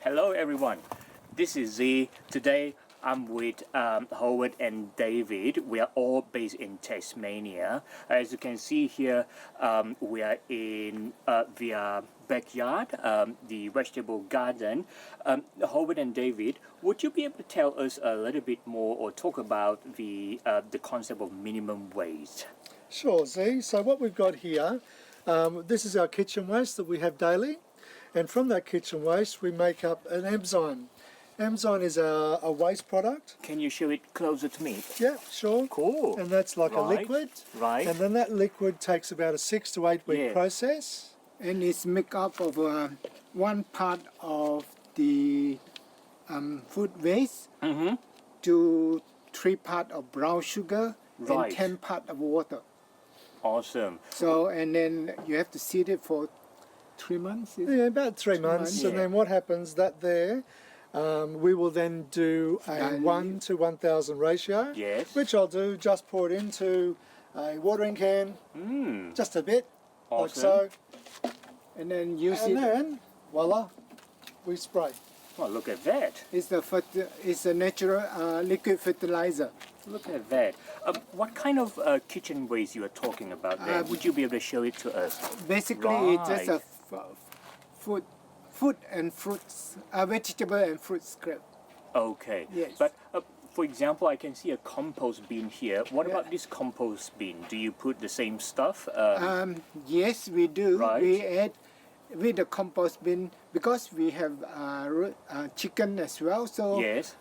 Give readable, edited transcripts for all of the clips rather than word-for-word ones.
Hello everyone, this is Z. Today I'm with Howard and David. We are all based in Tasmania. As you can see here, we are in their backyard, the vegetable garden. Howard and David, would you be able to tell us a little bit more or talk about the concept of minimum waste? Sure, Z. So what we've got here, this is our kitchen waste that we have daily. And from that kitchen waste, we make up an enzyme. Enzyme is a waste product. Can you show it closer to me? Yeah, sure. Cool. And that's like a Right, liquid. right. And then that liquid takes about a 6 to 8 week Yeah. process. And it's made up of one part of the food waste to 3 parts of brown sugar Right. and 10 parts of water. Awesome. So, and then you have to seed it for 3 months. Yeah, about 3 months. Yeah. And then what happens, that there, we will then do a Dilute. 1 to 1,000 ratio. Yes. Which I'll do, just pour it into a watering can, just a bit, like so. And then use And it. then, voila, we spray. Oh, look at that. It's a natural liquid fertilizer. Look at that. What kind of kitchen waste you are talking about there? Would you be able to show it to us? Basically, it's just Right. food and fruits, vegetable and fruit scrap. Okay. Yes. But for example, I can see a compost bin here. What Yeah. about this compost bin? Do you put the same stuff? Yes, we do. Right. We add with the compost bin because we have chicken as well. So Yes.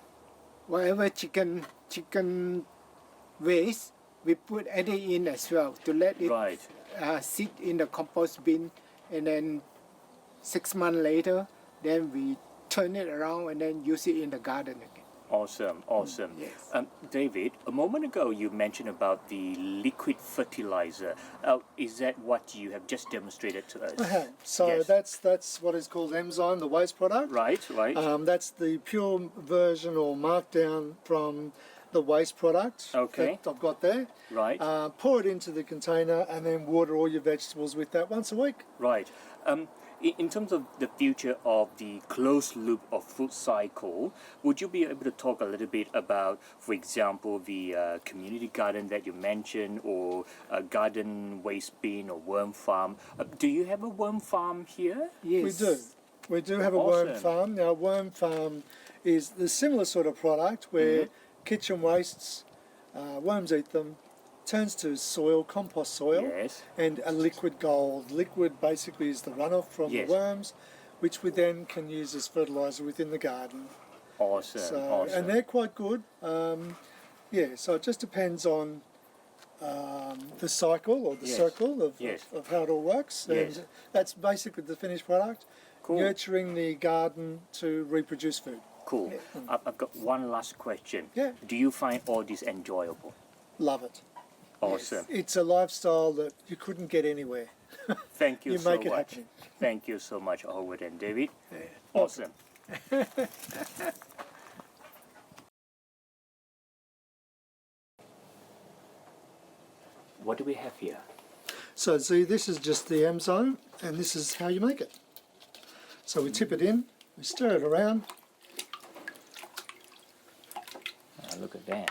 whatever chicken waste, we add it in as well to let it Right. sit in the compost bin, and then 6 months later, then we turn it around and then use it in the garden again. Awesome. Awesome. Yes. David, a moment ago you mentioned about the liquid fertilizer. Is that what you have just demonstrated to us? So Yes. that's what is called enzyme, the waste product. Right. Right. That's the pure version or markdown from the waste product Okay. that I've got there. Right. Pour it into the container and then water all your vegetables with that once a week. Right. In terms of the future of the closed loop of food cycle, would you be able to talk a little bit about, for example, the community garden that you mentioned, or a garden waste bin or worm farm? Do you have a worm farm here? Yes. We do. We do have a worm Awesome. farm. Now, a worm farm is the similar sort of product where kitchen wastes, worms eat them, turns to soil, compost soil, Yes. and a liquid gold. Liquid basically is the runoff from Yes. the worms, which we then can use as fertiliser within the garden. Awesome. So, awesome. and they're quite good. So it just depends on the cycle or the Yes. circle Yes. of how it all works. Yes. And that's basically the finished product. Cool. Nurturing the garden to reproduce food. Cool. I've got one last question. Yeah. Do you find all this enjoyable? Love it. Awesome. It's a lifestyle that you couldn't get anywhere. Thank you, You so make it much. happen. Thank you so much, Howard and David. Awesome. What do we have here? So see, this is just the enzyme, and this is how you make it. So we tip it in, we stir it around, Look at that.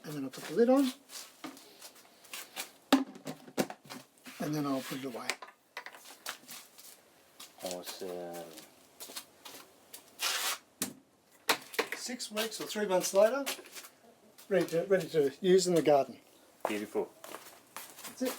and then I'll put the lid on, and then I'll put it away. Awesome. 6 weeks or 3 months later, ready to use in the garden. Beautiful. That's it.